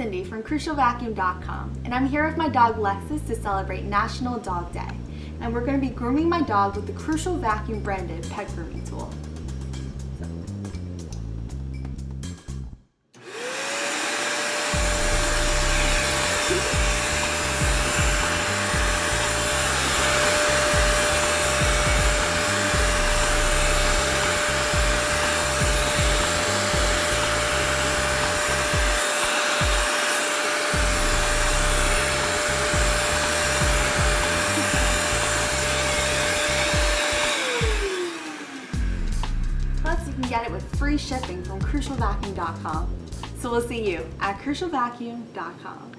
Cindy from crucialvacuum.com, and I'm here with my dog Lexus to celebrate National Dog Day. And we're going to be grooming my dog with the Crucial Vacuum branded pet grooming tool. Plus, you can get it with free shipping from crucialvacuum.com. So we'll see you at crucialvacuum.com.